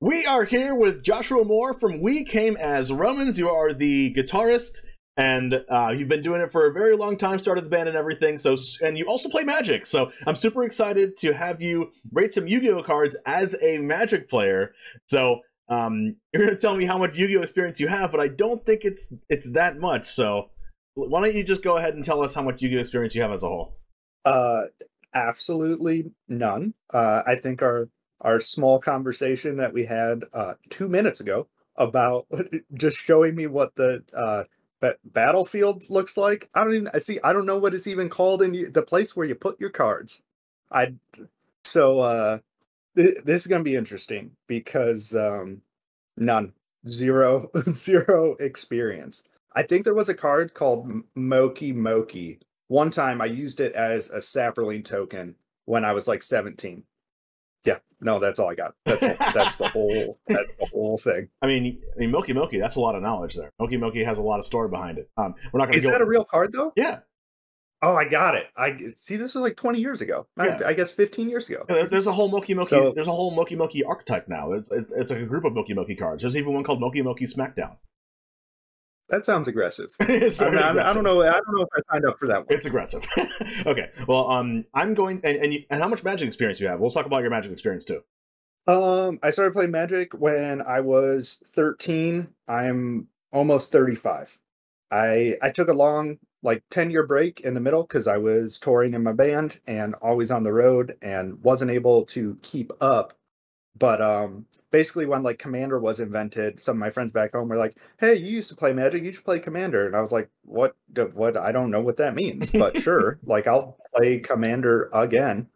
We are here with Joshua Moore from We Came as Romans. You are the guitarist, and you've been doing it for a very long time, started the band and everything, and you also play Magic. So I'm super excited to have you rate some Yu-Gi-Oh cards as a Magic player. So you're going to tell me how much Yu-Gi-Oh experience you have, but I don't think it's that much. So why don't you just go ahead and tell us how much Yu-Gi-Oh experience you have as a whole? Absolutely none. I think our small conversation that we had 2 minutes ago about just showing me what the battlefield looks like. I don't know what it's even called in the place where you put your cards. This is going to be interesting because none, zero, zero experience. I think there was a card called Moki Moki. One time I used it as a Saproling token when I was like 17. Yeah, no, that's all I got. That's the whole thing. I mean, Moki Moki, that's a lot of knowledge there. Moki Moki has a lot of story behind it. We're not going to. Is that a real card though? Yeah. Oh, I got it. I see. This was like 20 years ago. Yeah. I guess 15 years ago. There's a whole Moki Moki. There's a whole Moki Moki archetype now. It's like a group of Moki Moki cards. There's even one called Moki Moki Smackdown. That sounds aggressive. Aggressive. I don't know if I signed up for that one. It's aggressive. Okay. Well, I'm going and how much Magic experience you have? We'll talk about your Magic experience too. I started playing Magic when I was 13. I'm almost 35. I took a long 10-year break in the middle because I was touring in my band and always on the road and wasn't able to keep up. But basically when Commander was invented, some of my friends back home were like, "Hey, you used to play Magic, you should play Commander." And I was like, what? I don't know what that means, but sure, I'll play Commander again.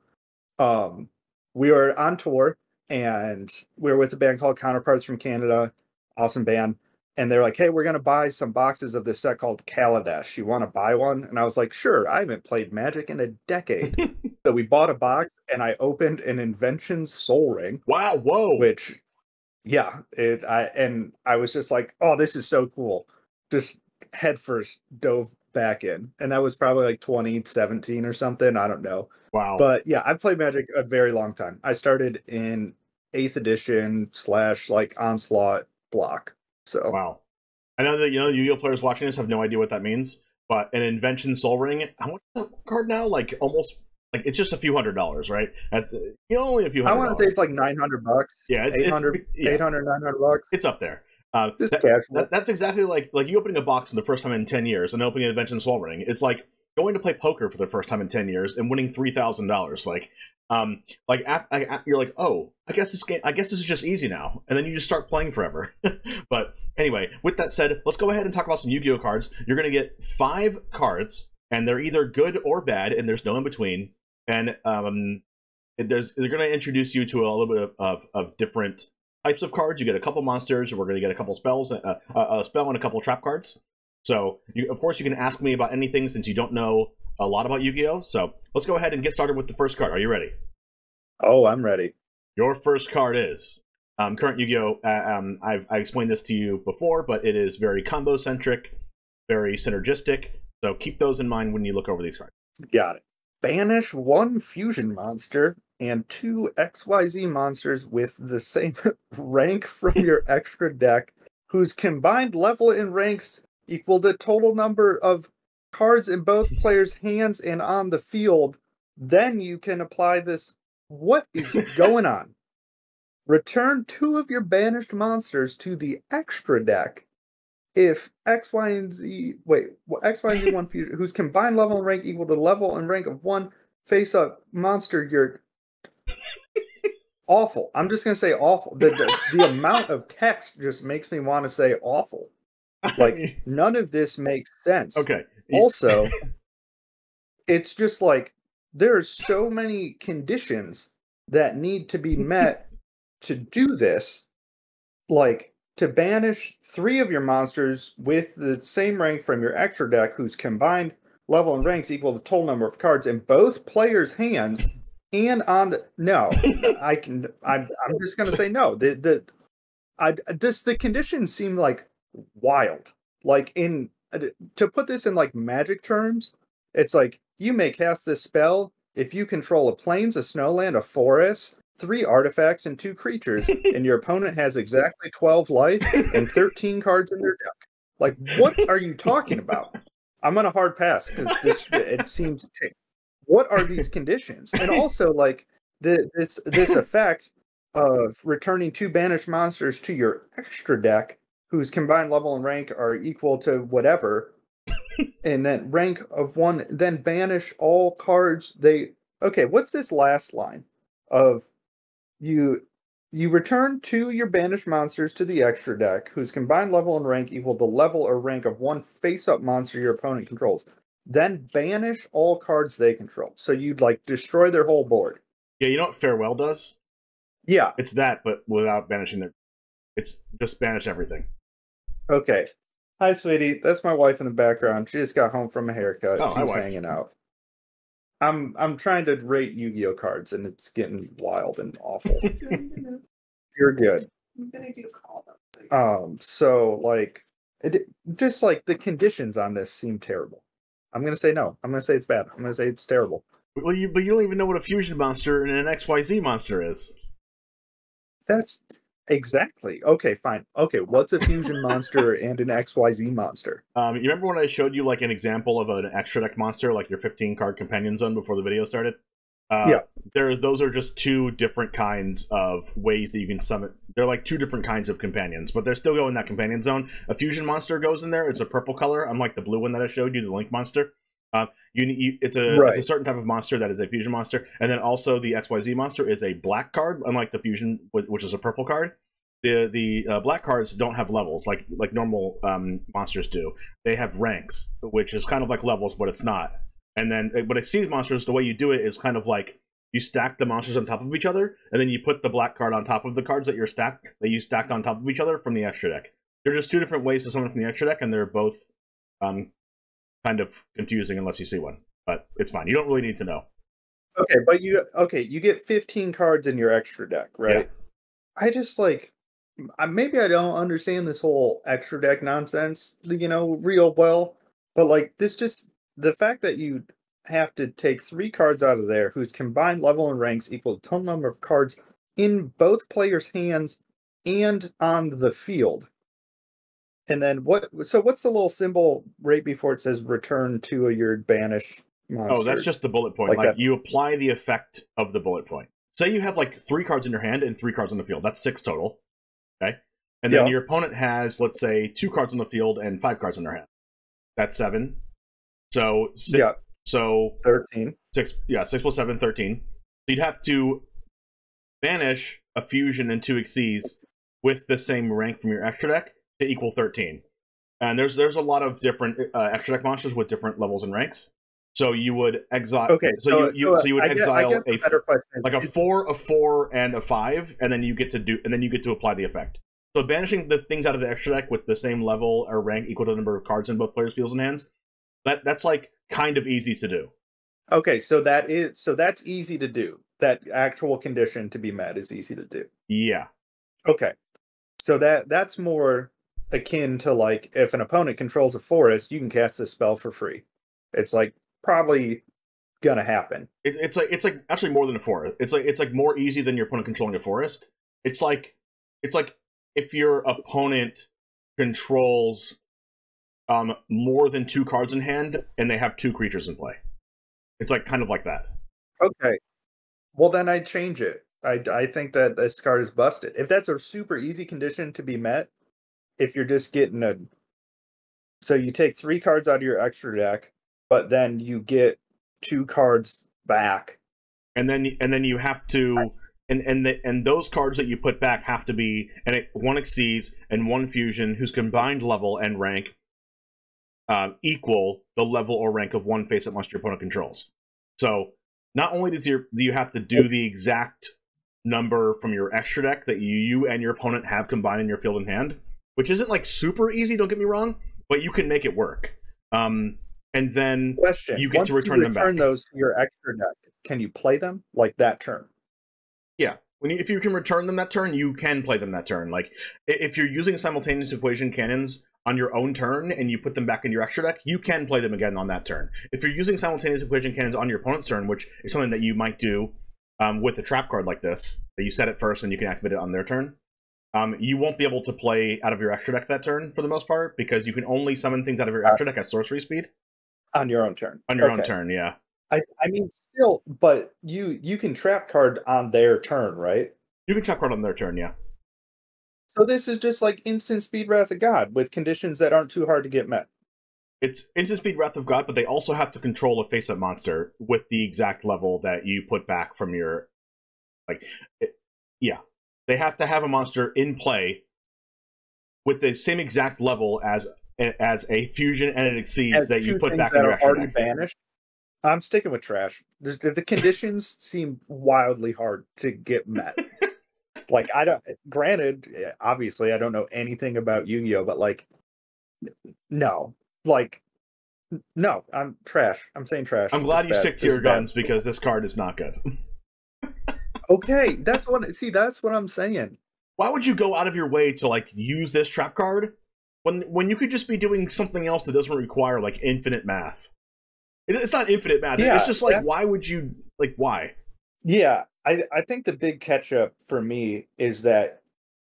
We were on tour and we were with a band called Counterparts from Canada, awesome band. And they're like, "Hey, we're going to buy some boxes of this set called Kaladesh. You want to buy one?" And I was like, "Sure, I haven't played Magic in a decade." So we bought a box and I opened an Invention Soul Ring. Wow, whoa. Which, yeah, I was just like, "Oh, this is so cool." Just headfirst dove back in. And that was probably 2017 or something. I don't know. Wow. But yeah, I've played Magic a very long time. I started in 8th edition / Onslaught block. So wow. I know that Yu-Gi-Oh players watching this have no idea what that means, but an Invention Soul Ring, how much is that card now? Almost it's just a few $100s, right? That's only a few $100. I want to say it's $900. Yeah, it's 800, 900 bucks. It's up there. That's exactly like you opening a box for the first time in 10 years and opening an Invention Soul Ring. It's like going to play poker for the first time in 10 years and winning $3,000. You're like, "Oh, I guess this is just easy now," and then you just start playing forever. But anyway, with that said, let's go ahead and talk about some Yu-Gi-Oh cards. You're going to get 5 cards, and they're either good or bad, and there's no in between. And they're going to introduce you to a little bit of different types of cards. You get a couple monsters. We're going to get a couple spells, a spell, and a couple trap cards. So, of course, you can ask me about anything since you don't know a lot about Yu-Gi-Oh. So let's go ahead and get started with the first card. Are you ready? Oh, I'm ready. Your first card is current Yu-Gi-Oh. I explained this to you before, but it is very combo centric, very synergistic. So keep those in mind when you look over these cards. Got it. Banish 1 fusion monster and 2 XYZ monsters with the same rank from your extra deck, whose combined level and ranks equal the total number of cards in both players' hands and on the field. Then you can apply this. What is going on? Return 2 of your banished monsters to the extra deck if X, Y, and Z 1 fusion, whose combined level and rank equal to the level and rank of 1 face-up monster. You're awful. I'm just gonna say awful. The amount of text just makes me want to say awful. None of this makes sense. Okay. Also, it's just there's so many conditions that need to be met to do this. To banish 3 of your monsters with the same rank from your extra deck, whose combined level and ranks equal the total number of cards in both players' hands and on the... No, I'm just gonna say no. The conditions seem wild. To put this in Magic terms, it's you may cast this spell if you control a plains, a snowland, a forest, 3 artifacts and 2 creatures, and your opponent has exactly 12 life and 13 cards in their deck. Like, what are you talking about? I'm on a hard pass because it seems. What are these conditions? And also, like this effect of returning 2 banished monsters to your extra deck, whose combined level and rank are equal to whatever, and then rank of 1, then banish all cards. Okay, what's this last line of you return 2 your banished monsters to the extra deck, whose combined level and rank equal the level or rank of 1 face-up monster your opponent controls. Then banish all cards they control. So you'd like destroy their whole board. Yeah, you know what Farewell does? Yeah. It's that, but without banishing their... It's just banish everything. Okay. Hi, sweetie. That's my wife in the background. She just got home from a haircut. Oh, She's hanging out. I'm trying to rate Yu-Gi-Oh cards, and it's getting wild and awful. You're good. I'm gonna do call them. So like, just like the conditions on this seem terrible. I'm gonna say no. I'm gonna say it's bad. I'm gonna say it's terrible. Well, but you don't even know what a fusion monster and an XYZ monster is. That's exactly okay. Fine. Okay, what's a fusion monster and an XYZ monster? You remember when I showed you like an example of an extra deck monster, like your 15 card companion zone before the video started? Yeah. Those are just 2 different kinds of ways that you can summon. They're like 2 different kinds of companions, but they're still going in that companion zone. A fusion monster goes in there. It's a purple color, unlike the blue one that I showed you, the Link monster. It's a certain type of monster that is a fusion monster, and then also the XYZ monster is a black card, unlike the fusion, which is a purple card. The black cards don't have levels like normal monsters do. They have ranks, which is kind of like levels, but it's not. And then, but Exceed monsters, the way you do it is kind of like you stack the monsters on top of each other, and then you put the black card on top of the cards that you stacked on top of each other from the extra deck. They're just 2 different ways to summon from the extra deck, and they're both kind of confusing unless you see one. But it's fine. You don't really need to know. Okay, but you get 15 cards in your extra deck, right? Yeah. I just like maybe I don't understand this whole extra deck nonsense, real well, but like this just. The fact that you have to take 3 cards out of there whose combined level and ranks equal the total number of cards in both players' hands and on the field. And then what's the little symbol right before it says return 2 of your banished monsters? Oh, that's just the bullet point. Like you apply the effect of the bullet point. Say you have like 3 cards in your hand and 3 cards on the field. That's 6 total. Okay? And then your opponent has, let's say, 2 cards on the field and 5 cards in their hand. That's 7. So 13. 6 plus 7, 13. So you'd have to banish a fusion and 2 Xyzs with the same rank from your extra deck to equal 13. And there's a lot of different extra deck monsters with different levels and ranks. So you would exile. Okay, so you would exile a 4, a 4, and a 5, and then you get to apply the effect. So banishing the things out of the extra deck with the same level or rank equal to the number of cards in both players' fields and hands. That's like kind of easy to do. Okay, so that's easy to do. That actual condition to be met is easy to do. Yeah. Okay. So that's more akin to like if an opponent controls a forest, you can cast a spell for free. It's like probably gonna happen. It's like actually more than a forest. It's like more easy than your opponent controlling a forest. It's like if your opponent controls more than 2 cards in hand, and they have 2 creatures in play. It's like kind of like that. Okay. Well, then I'd change it. I think that this card is busted. If that's a super easy condition to be met, if you're just getting so you take 3 cards out of your extra deck, but then you get 2 cards back, and then you have to. And those cards that you put back have to be 1 Xyz and 1 fusion whose combined level and rank equal the level or rank of 1 face-up monster your opponent controls. So not only do you have to do the exact number from your extra deck that you and your opponent have combined in your field and hand, which isn't like super easy, don't get me wrong, but you can make it work. And then you get to return them back. Return those to your extra deck. Can you play them like that turn? Yeah. If you can return them that turn, you can play them that turn. Like, if you're using simultaneous equation cannons on your own turn and you put them back in your extra deck, you can play them again on that turn. If you're using simultaneous equation cannons on your opponent's turn, which is something that you might do with a trap card like this, you set it first and you can activate it on their turn. You won't be able to play out of your extra deck that turn for the most part, because you can only summon things out of your extra deck at sorcery speed. On your own turn. On your own turn, yeah. I mean, still, but you can trap card on their turn, right? You can trap card on their turn, yeah. So this is just like instant speed Wrath of God with conditions that aren't too hard to get met. It's instant speed Wrath of God, but they also have to control a face-up monster with the exact level that you put back from your... yeah. They have to have a monster in play with the same exact level as a fusion and it exceeds that you put back in your extra deck. Banished. I'm sticking with trash. The conditions seem wildly hard to get met. Like, I don't... Granted, obviously, I don't know anything about Yu-Gi-Oh, but, like, no. Like, no, I'm trash. I'm saying trash. I'm glad you stick to your guns, because this card is not good. Okay, that's what I'm saying. Why would you go out of your way to, like, use this trap card when you could just be doing something else that doesn't require, like, infinite math? It's not infinite math. Yeah, it's just like, why would you, like, why? Yeah, I think the big catch-up for me is that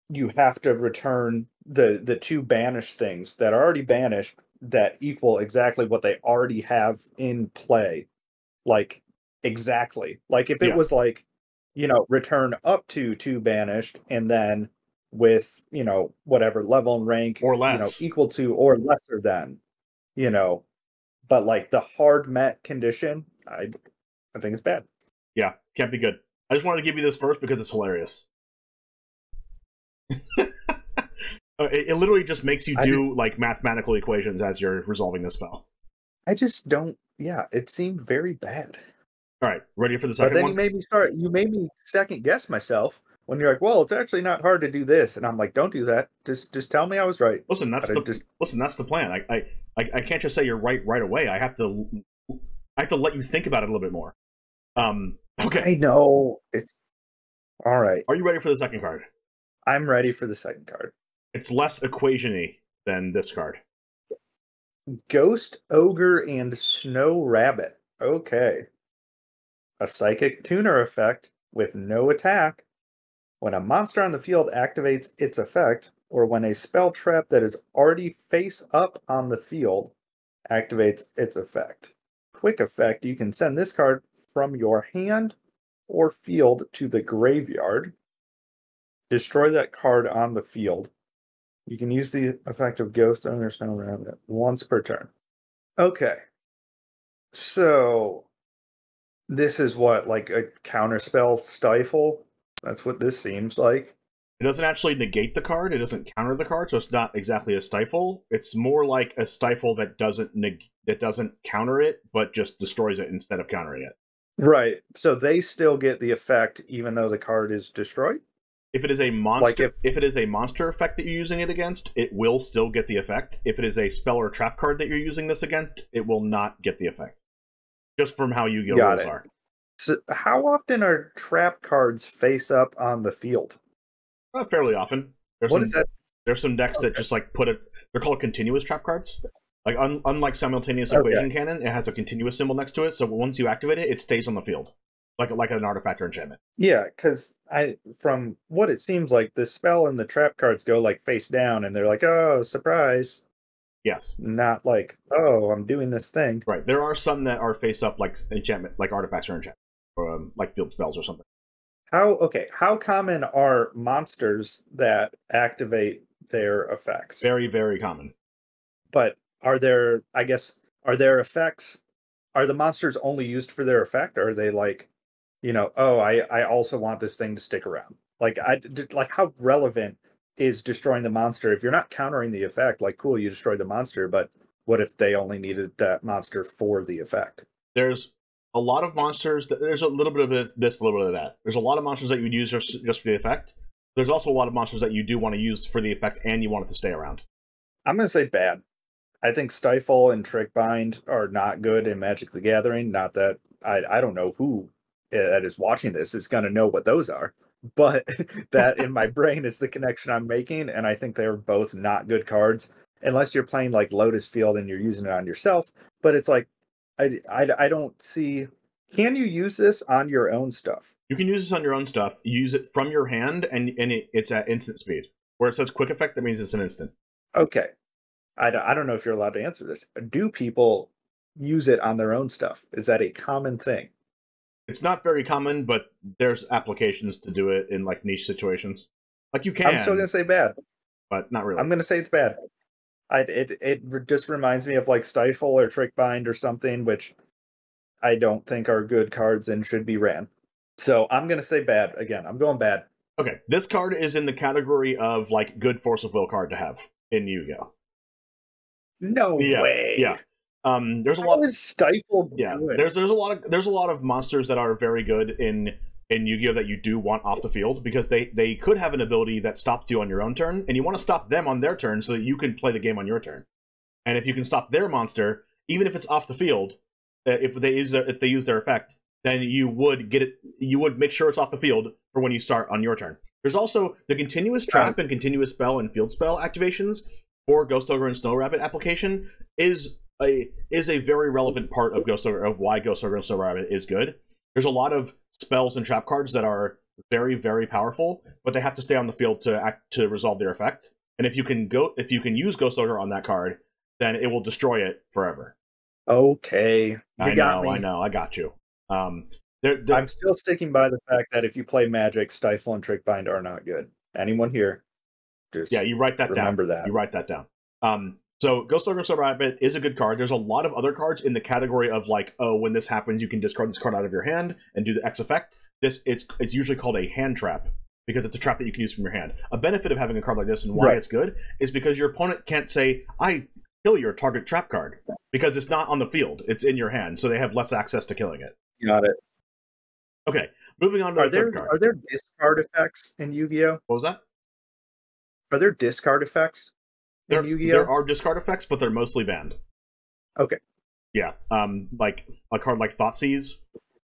you have to return the two banished things that are already banished that equal exactly what they already have in play. Like, exactly. Like, if it was like, return up to 2 banished, and then with, whatever level and rank, or less, equal to or lesser than, but like the hard met condition, I think it's bad. Yeah, can't be good. I just wanted to give you this first because it's hilarious. It literally just makes you do like mathematical equations as you're resolving this spell. I just don't. Yeah, it seemed very bad. All right, ready for the second one? But then you made me second guess myself when you're like, "Well, it's actually not hard to do this," and I'm like, "Don't do that. Just tell me I was right." Listen, that's the plan. I can't just say you're right away. I have to let you think about it a little bit more. Okay. I know it's all right. Are you ready for the second card? I'm ready for the second card. It's less equation-y than this card. Ghost, Ogre, and Snow Rabbit. Okay. A psychic tuner effect with no attack. When a monster on the field activates its effect, or when a spell trap that is already face up on the field activates its effect. Quick effect, you can send this card from your hand or field to the graveyard. Destroy that card on the field. You can use the effect of Ghost, Ogre, Snow Rabbit once per turn. Okay. So this is what, like a counterspell stifle? That's what this seems like. It doesn't actually negate the card. It doesn't counter the card, so it's not exactly a stifle. It's more like a stifle that doesn't counter it, but just destroys it instead of countering it. Right. So they still get the effect even though the card is destroyed? If it is a monster, if it is a monster effect that you're using it against, it will still get the effect. If it is a spell or trap card that you're using this against, it will not get the effect. Just from how Yu-Gi-Oh rules are. So how often are trap cards face up on the field? Fairly often. Is that? There's some decks that just like they're called continuous trap cards. Like unlike simultaneous equation cannon, it has a continuous symbol next to it. So once you activate it, it stays on the field, like an artifact or enchantment. Yeah, because from what it seems like, the spell and the trap cards go like face down, and they're like, "Oh, surprise!" Yes. Not like, "Oh, I'm doing this thing." Right. There are some that are face up, like enchantment, like artifacts or enchantment, or like field spells or something. How common are monsters that activate their effects? Very, very common. But are there effects? Are the monsters only used for their effect, or are they like, I also want this thing to stick around? Like, how relevant is destroying the monster if you're not countering the effect? Like, cool, you destroyed the monster, but what if they only needed that monster for the effect? There's a lot of monsters there's a little bit of this, a little bit of that. There's a lot of monsters that you would use just for the effect. There's also a lot of monsters that you do want to use for the effect and you want it to stay around. I'm going to say bad. I think Stifle and Trick Bind are not good in Magic the Gathering. Not that I don't know who that is watching this is going to know what those are, but that in my brain is the connection I'm making, and I think they're both not good cards unless you're playing like Lotus Field and you're using it on yourself. But it's like I don't see Can you use this on your own stuff? You can use this on your own stuff. You use it from your hand, and it's at instant speed. Where it says quick effect, that means it's an instant. Okay. I don't know if you're allowed to answer this. Do people use it on their own stuff? Is that a common thing? It's not very common, but there's applications to do it in like niche situations. Like you can. I'm still gonna say bad, but not really. I'm gonna say it's bad. It just reminds me of like Stifle or Trick Bind or something, which I don't think are good cards and should be ran. So I'm gonna say bad again. I'm going bad. Okay, this card is in the category of like good force of will card to have in Yu-Gi-Oh. No way. Yeah. There's a lot. How is Stifle good? There's a lot of monsters that are very good in Yu-Gi-Oh that you do want off the field because they could have an ability that stops you on your own turn, and you want to stop them on their turn so that you can play the game on your turn. And if you can stop their monster, even if it's off the field, if they use their effect, then you would get it. You would make sure it's off the field for when you start on your turn. There's also the continuous trap and continuous spell and field spell activations for Ghost Ogre and Snow Rabbit application is a very relevant part of Ghost Ogre, of why Ghost Ogre and Snow Rabbit is good. There's a lot of spells and trap cards that are very, very powerful, but they have to stay on the field to resolve their effect. And if you can use Ghost Ogre on that card, then it will destroy it forever. Okay, I know, I got you. I'm still sticking by the fact that if you play Magic, Stifle and Trick Bind are not good. Anyone here? Just you write that remember down. that. You write that down. So Ghost Ogre Snow Rabbit is a good card. There's a lot of other cards in the category of like, oh, when this happens, you can discard this card out of your hand and do the X effect. It's usually called a hand trap because it's a trap that you can use from your hand. A benefit of having a card like this and why it's good is because your opponent can't say, I kill your target trap card, because it's not on the field. It's in your hand, so they have less access to killing it. Got it. Okay, moving on to the third card. Are there discard effects in Yu-Gi-Oh? What was that? Are there discard effects in Yu-Gi-Oh? There are discard effects, but they're mostly banned. Okay. Yeah, like a card like Thoughtseize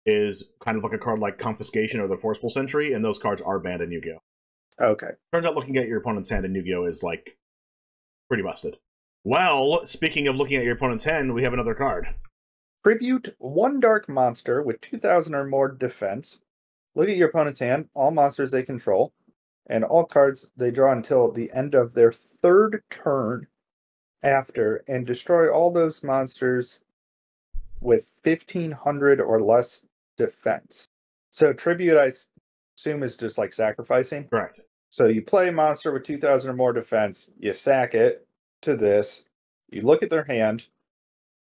is kind of like a card like Confiscation or the Forceful Sentry, and those cards are banned in Yu-Gi-Oh. Okay. Turns out looking at your opponent's hand in Yu-Gi-Oh is like pretty busted. Well, speaking of looking at your opponent's hand, we have another card. Tribute one dark monster with 2,000 or more defense. Look at your opponent's hand, all monsters they control, and all cards they draw until the end of their third turn after, and destroy all those monsters with 1,500 or less defense. So tribute, I assume, is just like sacrificing? Correct. So you play a monster with 2,000 or more defense, you sack it to this, you look at their hand,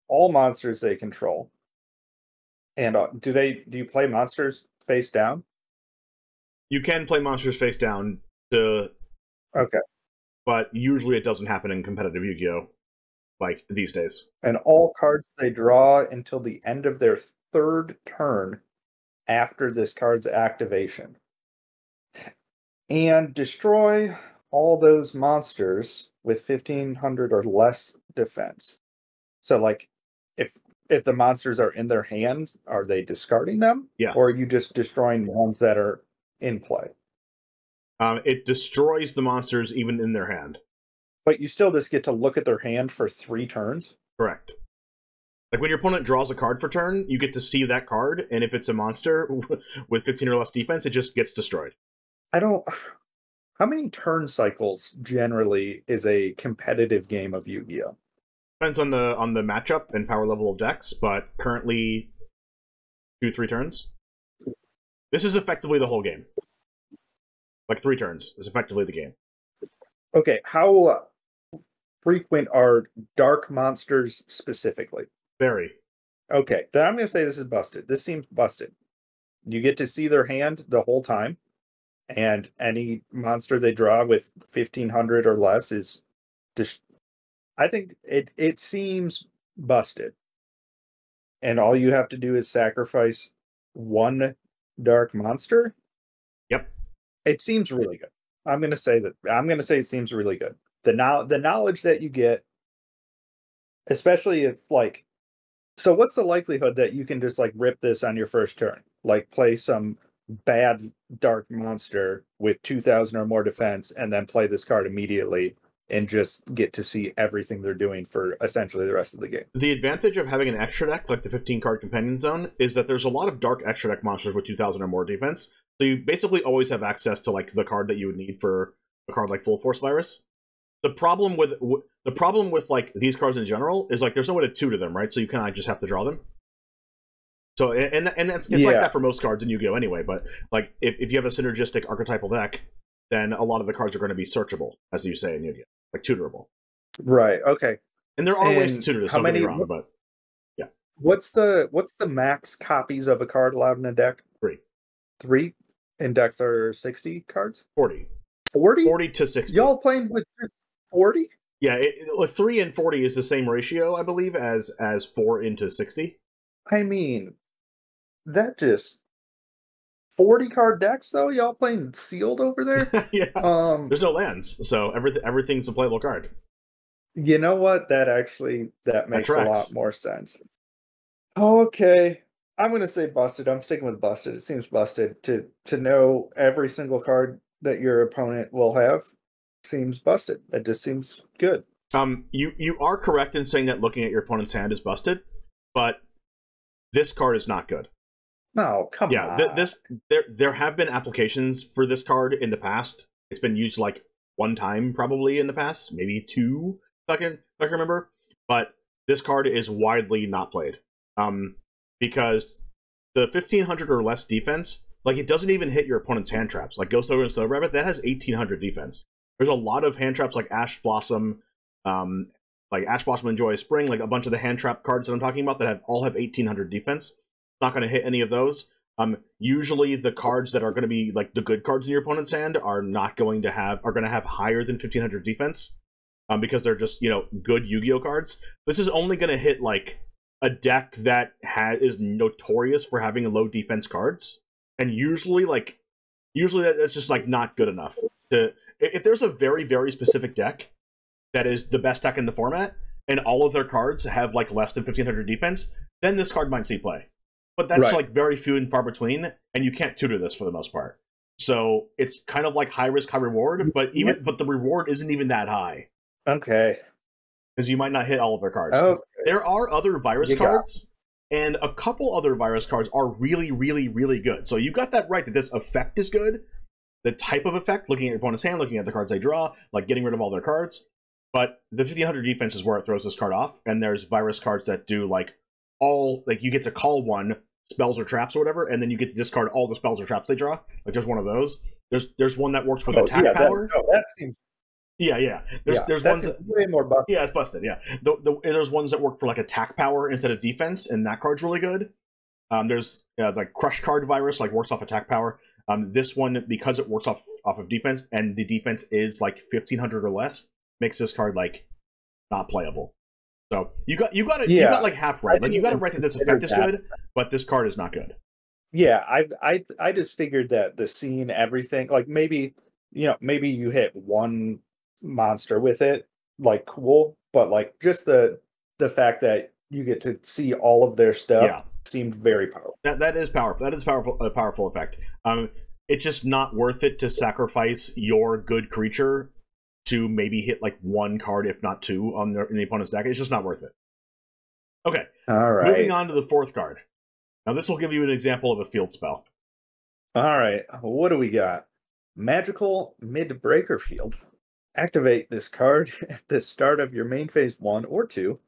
all monsters they control. And do you play monsters face down? You can play monsters face down to... Okay. But usually it doesn't happen in competitive Yu-Gi-Oh! Like these days. And all cards they draw until the end of their third turn after this card's activation. And destroy all those monsters with 1,500 or less defense. So, like, if the monsters are in their hands, are they discarding them? Yes. Or are you just destroying the ones that are in play? It destroys the monsters even in their hand. But you still just get to look at their hand for 3 turns? Correct. Like, when your opponent draws a card for turn, you get to see that card, and if it's a monster with 15 or less defense, it just gets destroyed. How many turn cycles generally is a competitive game of Yu-Gi-Oh? Depends on the matchup and power level of decks, but currently 2-3 turns. This is effectively the whole game. Like 3 turns is effectively the game. Okay, how frequent are dark monsters specifically? Very. Okay, then I'm going to say this is busted. This seems busted. You get to see their hand the whole time, and any monster they draw with 1,500 or less is just... I think it seems busted. And all you have to do is sacrifice 1 dark monster? Yep. It seems really good. I'm going to say it seems really good. The knowledge that you get, especially if, like, so what's the likelihood that you can just like rip this on your first turn? Like play some bad dark monster with 2,000 or more defense and then play this card immediately and just get to see everything they're doing for essentially the rest of the game. The advantage of having an extra deck, like the 15-card Companion Zone, is that there's a lot of dark extra deck monsters with 2,000 or more defense, so you basically always have access to like the card that you would need for a card like Full Force Virus. The problem with like these cards in general is like there's no way to tutor them, right? So you kind of just have to draw them. So and it's like that for most cards in Yu-Gi-Oh anyway. But like if you have a synergistic archetypal deck, then a lot of the cards are going to be searchable, as you say in Yu-Gi-Oh, like tutorable. Right. Okay. And there are ways to tutor this. Don't get me wrong, but yeah. What's the max copies of a card allowed in a deck? 3. 3, and decks are 60 cards. 40. 40? 40 to 60. Y'all playing with 40? Yeah, 3 and 40 is the same ratio, I believe, as 4 into 60. I mean, that just 40 card decks though. Y'all playing sealed over there? Yeah. There's no lands, so everything's a playable card. You know what? That makes a lot more sense. Okay. I'm gonna say busted. I'm sticking with busted. It seems busted to know every single card that your opponent will have. Seems busted. It just seems good. You are correct in saying that looking at your opponent's hand is busted, but this card is not good. No, come on. Yeah, there have been applications for this card in the past. It's been used like one time probably in the past, maybe 2, if I can remember. But this card is widely not played. Because the 1500 or less defense, like it doesn't even hit your opponent's hand traps. Like Ghost Ogre and Snow Rabbit, that has 1800 defense. There's a lot of hand traps like Ash Blossom, and Joyous Spring, like a bunch of the hand trap cards that I'm talking about that all have 1800 defense. Not going to hit any of those. Usually the cards that are going to be like the good cards in your opponent's hand are going to have higher than 1500 defense, because they're just, good Yu-Gi-Oh cards. This is only going to hit like a deck that is notorious for having low defense cards, and usually that's just like not good enough to. If there's a very, very specific deck that is the best deck in the format, and all of their cards have like less than 1500 defense, then this card might see play. But that's like very few and far between, and you can't tutor this for the most part. So it's kind of like high risk, high reward, but the reward isn't even that high. Okay. Because you might not hit all of their cards. Okay. There are other virus cards, and a couple other virus cards are really, really, really good. So you got that right, that this effect is good. The type of effect, looking at your opponent's hand, looking at the cards they draw, like getting rid of all their cards. But the 1500 defense is where it throws this card off, and there's virus cards that do you get to call one spells or traps or whatever, and then you get to discard all the spells or traps they draw. Like there's one of those. There's one that works with attack power. That seems. Yeah. There's ones that way more busted. Yeah, it's busted. Yeah, there's ones that work for like attack power instead of defense, and that card's really good. There's like Crush Card Virus, like works off attack power. This one, because it works off of defense, and the defense is like 1500 or less, makes this card like not playable. So you got like half right. Like you got it right that this effect is good, but this card is not good. Yeah, I just figured that the scene, everything, like maybe you hit one monster with it, like cool, but like just the fact that you get to see all of their stuff seemed very powerful. That is powerful. That is a powerful effect. It's just not worth it to sacrifice your good creature to maybe hit like one card, if not 2, in the opponent's deck. It's just not worth it. Okay. All right. Moving on to the 4th card. Now this will give you an example of a field spell. All right. What do we got? Magical Mid-Breaker Field. Activate this card at the start of your main phase 1 or 2.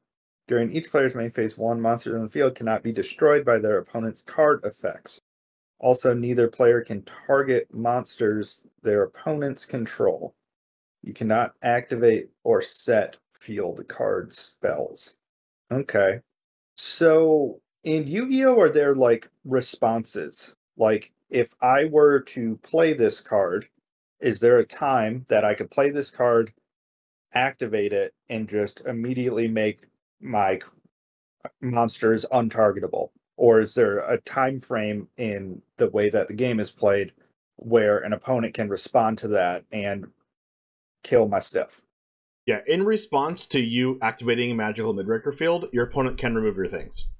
During each player's main phase 1, monsters in the field cannot be destroyed by their opponent's card effects. Also, neither player can target monsters their opponents control. You cannot activate or set field card spells. Okay. So in Yu-Gi-Oh, are there like responses? Like if I were to play this card, is there a time that I could play this card, activate it, and just immediately make my monsters untargetable? Or is there a time frame in the way that the game is played where an opponent can respond to that and kill my stuff? Yeah, in response to you activating Magical Midbreaker Field, your opponent can remove your things.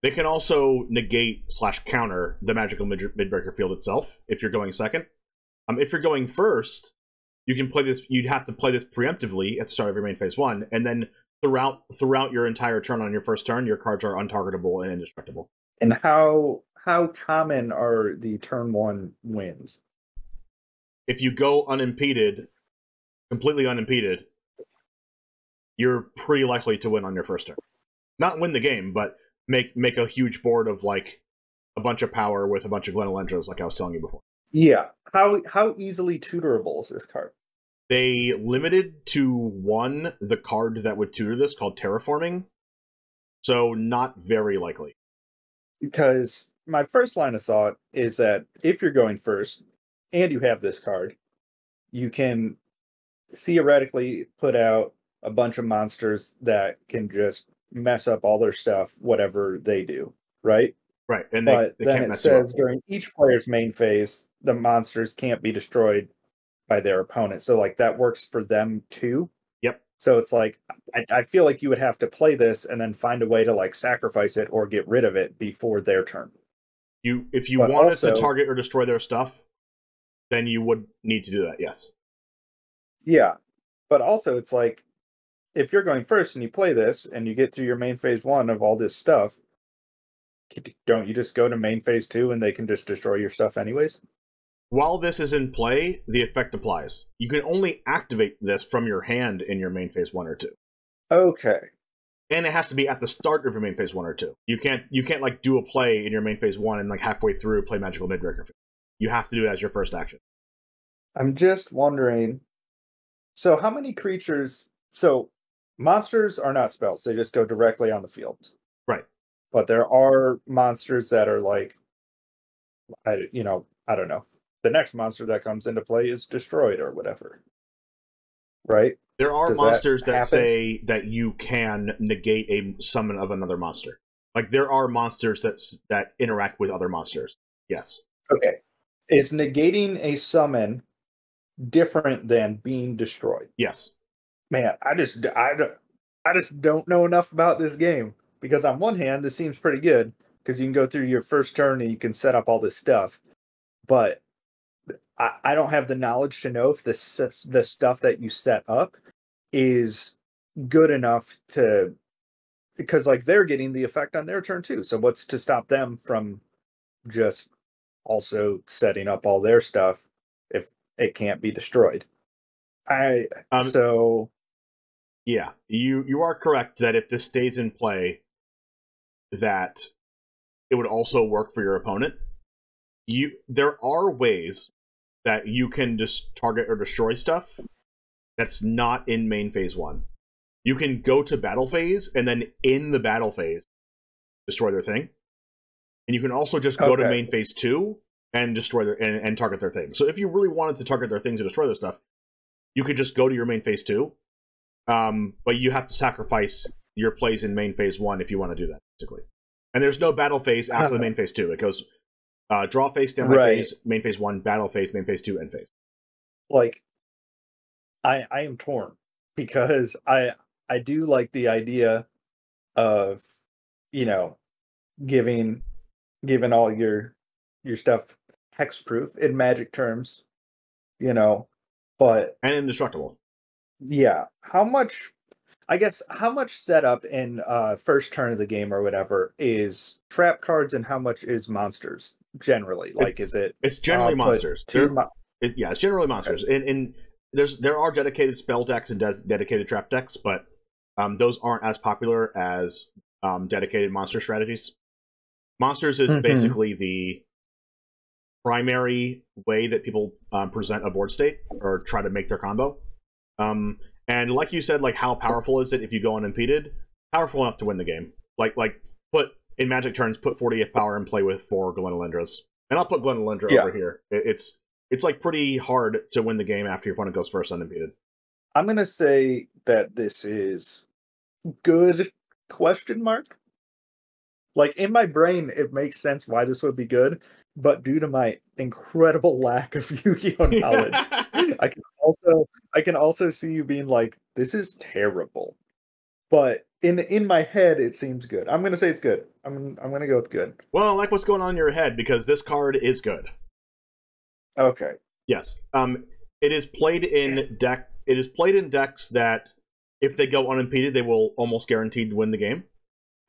They can also negate/counter the Magical Midbreaker Field itself if you're going second. If you're going first, you can play this. You'd have to play this preemptively at the start of your main phase 1, and then throughout your entire turn on your first turn, your cards are untargetable and indestructible. And how common are the turn 1 wins? If you go unimpeded, completely unimpeded, you're pretty likely to win on your first turn. Not win the game, but make a huge board of like a bunch of power with a bunch of Glenelendras, like I was telling you before. Yeah. How easily tutorable is this card? They limited to 1 the card that would tutor this, called Terraforming. So not very likely. Because my first line of thought is that if you're going first and you have this card, you can theoretically put out a bunch of monsters that can just mess up all their stuff, whatever they do, right? Right, and but they then can't it mess says during each player's main phase, the monsters can't be destroyed by their opponent. So like that works for them too. Yep. So it's like I feel like you would have to play this and then find a way to like sacrifice it or get rid of it before their turn. If you wanted to target or destroy their stuff, then you would need to do that, yes. Yeah. But also it's like, if you're going first and you play this and you get through your main phase 1 of all this stuff, don't you just go to main phase 2 and they can just destroy your stuff anyways? While this is in play, the effect applies. You can only activate this from your hand in your main phase 1 or 2. Okay. And it has to be at the start of your main phase 1 or 2. You can't like do a play in your main phase 1 and like halfway through play Magical Midbreaker. You have to do it as your first action. I'm just wondering, so how many creatures, so monsters are not spells, they just go directly on the field. Right. But there are monsters that are like, I don't know. The next monster that comes into play is destroyed or whatever. Right? There are monsters that say that you can negate a summon of another monster. Like there are monsters that interact with other monsters. Yes. Okay. Is negating a summon different than being destroyed? Yes. Man, I just don't know enough about this game, because on one hand this seems pretty good because you can go through your first turn and you can set up all this stuff, but I don't have the knowledge to know if the stuff that you set up is good enough to, because like they're getting the effect on their turn too. So what's to stop them from just also setting up all their stuff if it can't be destroyed? So yeah, you are correct that if this stays in play, that it would also work for your opponent. There are ways that you can just target or destroy stuff that's not in main phase 1. You can go to battle phase and then in the battle phase destroy their thing. And you can also just go to main phase 2 and destroy their and target their thing. So if you really wanted to target their things and destroy their stuff, you could just go to your main phase 2. But you have to sacrifice your plays in main phase 1 if you want to do that, basically. And there's no battle phase after the main phase 2. It goes draw phase, standby phase, main phase 1, battle phase, main phase 2, end phase. Like, I am torn, because I do like the idea of, giving all your stuff hexproof in Magic terms, but and indestructible. Yeah, how much setup in first turn of the game or whatever is trap cards, and how much is monsters generally? Like, it's generally monsters. It's generally monsters. Okay. And there are dedicated spell decks and dedicated trap decks, but those aren't as popular as dedicated monster strategies. Monsters is basically the primary way that people present a board state or try to make their combo. And like you said, like, how powerful is it if you go unimpeded? Powerful enough to win the game. Like put in Magic turns, put 40th power and play with 4 Glenelendras. And I'll put Glenelendra over here. It's like pretty hard to win the game after your opponent goes first unimpeded. I'm gonna say that this is good ? Like, in my brain, it makes sense why this would be good, but due to my incredible lack of Yu-Gi-Oh knowledge, I can also see you being like, this is terrible. But in my head, it seems good. I'm gonna say it's good. I'm gonna go with good. Well, I like what's going on in your head, because this card is good. Okay. Yes. It is played in deck. It is played in decks that, if they go unimpeded, they will almost guaranteed win the game.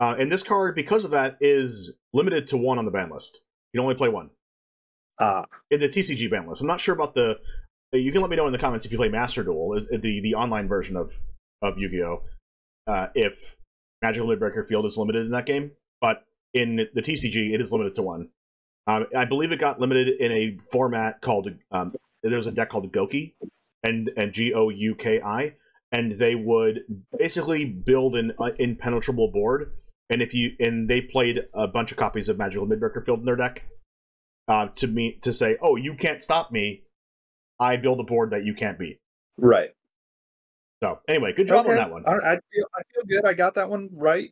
And this card, because of that, is limited to 1 on the ban list. You can only play 1. In the TCG ban list. I'm not sure about the... You can let me know in the comments if you play Master Duel, is the online version of Yu-Gi-Oh! If Magical Midbreaker Field is limited in that game. But in the TCG, it is limited to 1. I believe it got limited in a format called... there's a deck called Goki, and Gouki, and they would basically build an impenetrable board. And they played a bunch of copies of Magical Midbreaker Field in their deck to say, oh, you can't stop me. I build a board that you can't beat. Right. So anyway, good job on that one. I feel good. I got that one right.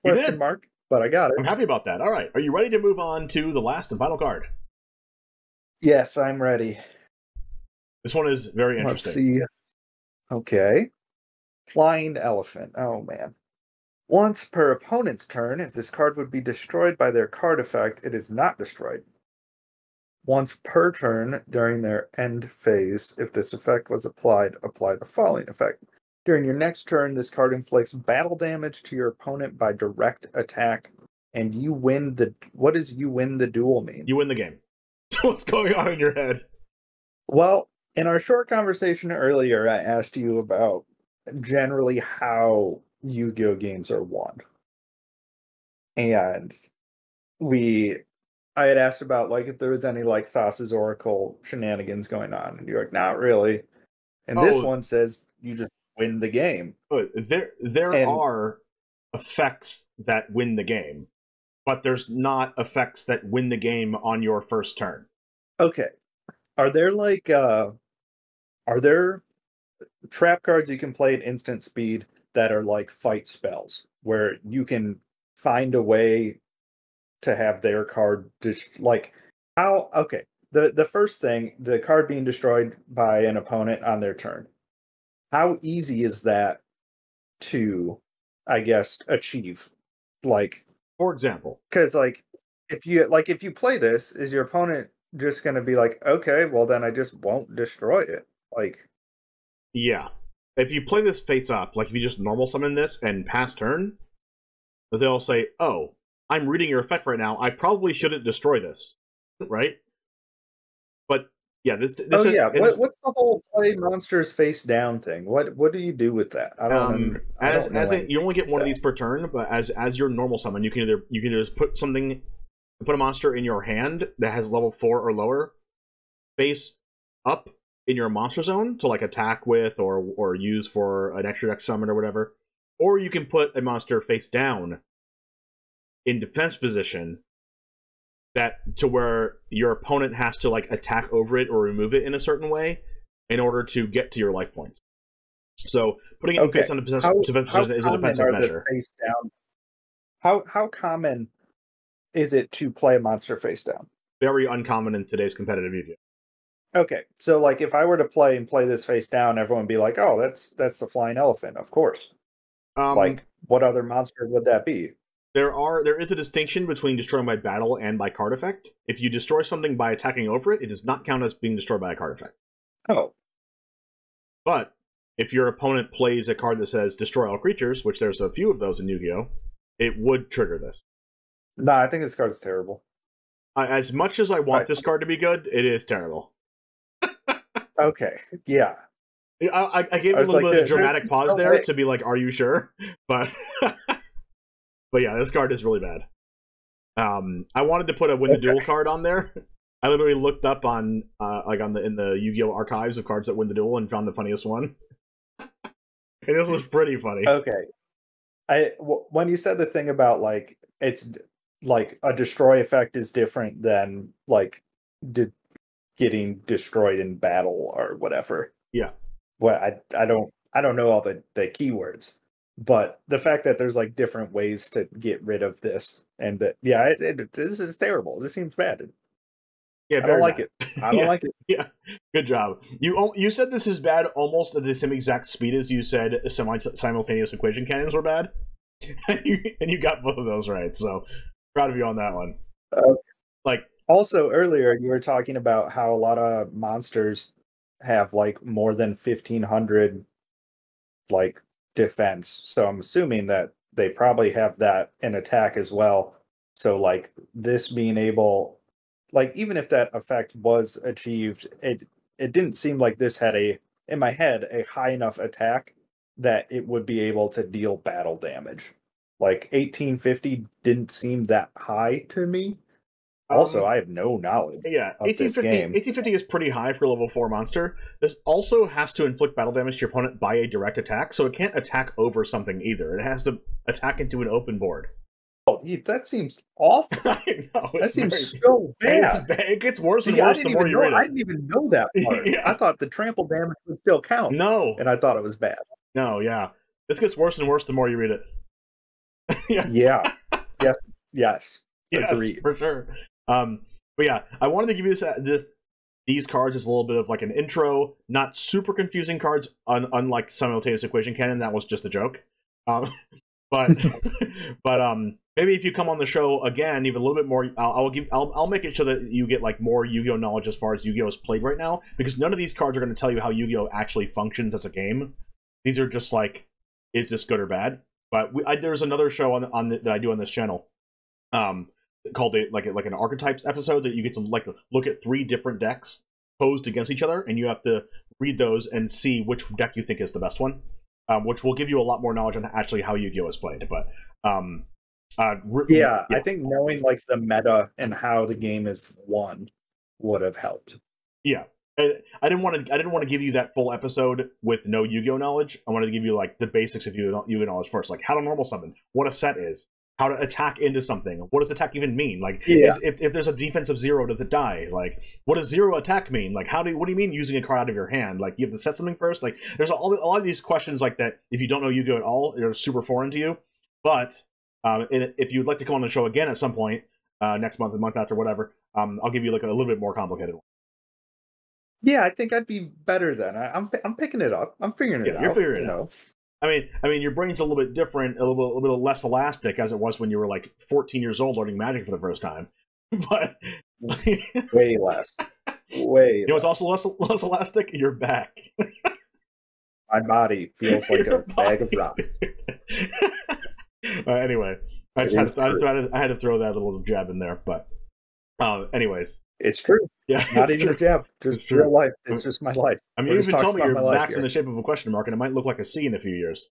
Question mark, but I got it. I'm happy about that. All right, are you ready to move on to the last and final card? Yes, I'm ready. This one is very interesting. Let's see. Okay. Flying Elephant. Oh man. Once per opponent's turn, if this card would be destroyed by their card effect, it is not destroyed. Once per turn during their end phase, if this effect was applied, apply the following effect. During your next turn, this card inflicts battle damage to your opponent by direct attack, and you win the... What does you win the duel mean? You win the game. What's going on in your head? Well, in our short conversation earlier, I asked you about generally how Yu-Gi-Oh! Games are won. And I had asked about, like, if there was any, like, Thassa's Oracle shenanigans going on. And you're like, not really. And this one says you just win the game. There are effects that win the game, but there's not effects that win the game on your first turn. Okay. Are there, like, are there trap cards you can play at instant speed that are, like, fight spells, where you can find a way to have their card like how? Okay, the first thing, the card being destroyed by an opponent on their turn, how easy is that to, I guess, achieve? Like, for example, because like if you play this, is your opponent just going to be like, okay, well then I just won't destroy it? Like, yeah, if you play this face up, like if you just normal summon this and pass turn, they'll say, oh, I'm reading your effect right now. I probably shouldn't destroy this, right? But yeah, this what's the whole play monsters face down thing? What do you do with that? I don't you only get one of these per turn, but as your normal summon, you can either just put a monster in your hand that has level 4 or lower, face up in your monster zone to like attack with or use for an extra deck summon or whatever, or you can put a monster face down in defense position to where your opponent has to like attack over it or remove it in a certain way in order to get to your life points. So putting it in face on the defensive position is a defensive measure. Face down? How common is it to play a monster face down? Very uncommon in today's competitive Yu-Gi-Oh! Okay, so like if I were to play this face down, everyone would be like, "Oh, that's the flying elephant, of course." Like, what other monster would that be? There is a distinction between destroying by battle and by card effect. If you destroy something by attacking over it, it does not count as being destroyed by a card effect. Oh. But if your opponent plays a card that says destroy all creatures, which there's a few of those in Yu-Gi-Oh!, it would trigger this. Nah, I think this card's terrible. As much as I want this card to be good, it is terrible. Okay, yeah. I gave it a little bit of a dramatic pause there to be like, are you sure? But but yeah, this card is really bad. I wanted to put a win the duel card on there. I literally looked up on in the Yu-Gi-Oh! Archives of cards that win the duel and found the funniest one. And this was pretty funny. Okay. When you said the thing about like it's like a destroy effect is different than like getting destroyed in battle or whatever. Yeah. Well, I don't know all the keywords, but the fact that there's like different ways to get rid of this, and that this is terrible. This seems bad. Yeah, I don't like it. I don't like it. Yeah, good job. You said this is bad almost at the same exact speed as you said simultaneous equation cannons were bad, and you got both of those right. So proud of you on that one. Also, earlier you were talking about how a lot of monsters have like more than 1500 like defense. So I'm assuming that they probably have that in attack as well. So like this being able, like even if that effect was achieved, it didn't seem like this had in my head, a high enough attack that it would be able to deal battle damage. Like 1850 didn't seem that high to me. Also, I have no knowledge of this game. 1850 is pretty high for a level 4 monster. This also has to inflict battle damage to your opponent by a direct attack, so it can't attack over something either. It has to attack into an open board. Oh, that seems awful. I know, that seems so bad. It gets worse and worse the more you read it. I didn't even know that part. Yeah. I thought the trample damage would still count. No. And I thought it was bad. No, yeah. This gets worse and worse the more you read it. Yeah. Yes. Agreed. For sure. But yeah, I wanted to give you these cards as a little bit of like an intro, not super confusing cards, unlike Simultaneous Equation Cannon. That was just a joke. But maybe if you come on the show again, even a little bit more, I'll make it so that you get like more Yu-Gi-Oh knowledge as far as Yu-Gi-Oh is played right now, because none of these cards are going to tell you how Yu-Gi-Oh actually functions as a game. These are just like, is this good or bad? But there's another show that I do on this channel, called like an archetypes episode, that you get to like look at 3 different decks posed against each other, and you have to read those and see which deck you think is the best one, which will give you a lot more knowledge on actually how Yu-Gi-Oh is played. But yeah, I think knowing like the meta and how the game is won would have helped. Yeah. I didn't want to give you that full episode with no Yu-Gi-Oh knowledge. I wanted to give you like the basics of Yu-Gi-Oh knowledge first, like how to normal summon, what a set is, how to attack into something, what does attack even mean? Like, if there's a defense of 0, does it die? Like, what does 0 attack mean? Like, what do you mean using a card out of your hand? Like, you have to set something first. Like, there's a lot of these questions like that. If you don't know Yu-Gi-Oh at all, they're super foreign to you. But if you'd like to come on the show again at some point, next month, the month after, whatever, I'll give you like a little bit more complicated one. Yeah, I think I'd be better then. I'm picking it up. I'm figuring it out. You're figuring it out. I mean, your brain's a little bit different, a little bit less elastic as it was when you were like 14 years old learning Magic for the first time. But way less. Way. You know what's also less elastic? Your back. My body feels like a bag of rocks. Anyway, I had to throw that little jab in there, but anyways. It's true. Yeah, not even a jab. Just real life. It's just my life. I mean, you even told me your back's in the shape of a question mark, and it might look like a C in a few years.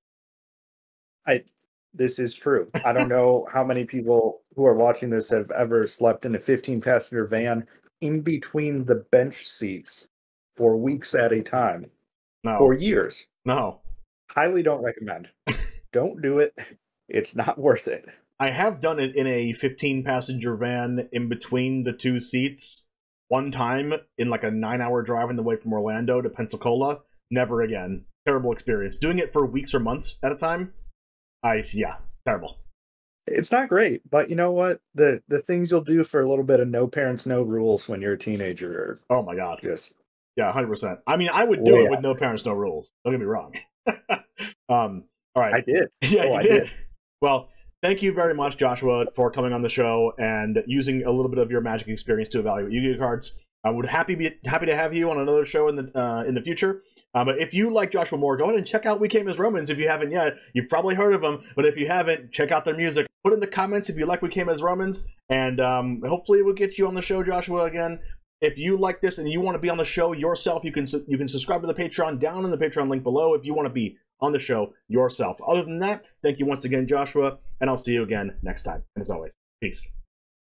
This is true. I don't know how many people who are watching this have ever slept in a 15-passenger van in between the bench seats for weeks at a time. No. For years. No. Highly don't recommend. Don't do it. It's not worth it. I have done it in a 15-passenger van in between the 2 seats one time in like a 9-hour drive on the way from Orlando to Pensacola. Never again. Terrible experience. Doing it for weeks or months at a time. Terrible. It's not great, but you know what? The things you'll do for a little bit of no parents, no rules when you're a teenager are, oh my god. Just 100%. I mean, I would do it with no parents, no rules. Don't get me wrong. All right. I did. Yeah, you did. Well, thank you very much, Joshua, for coming on the show and using a little bit of your Magic experience to evaluate Yu-Gi-Oh cards. I would happy to have you on another show in the future. But if you like Joshua more, go ahead and check out We Came as Romans if you haven't yet. You've probably heard of them, but if you haven't, check out their music. Put in the comments if you like We Came as Romans, and hopefully we'll get you on the show, Joshua, again. If you like this and you want to be on the show yourself, you can subscribe to the Patreon down in the Patreon link below if you want to be on the show yourself. Other than that, thank you once again, Joshua, and I'll see you again next time. And as always, peace.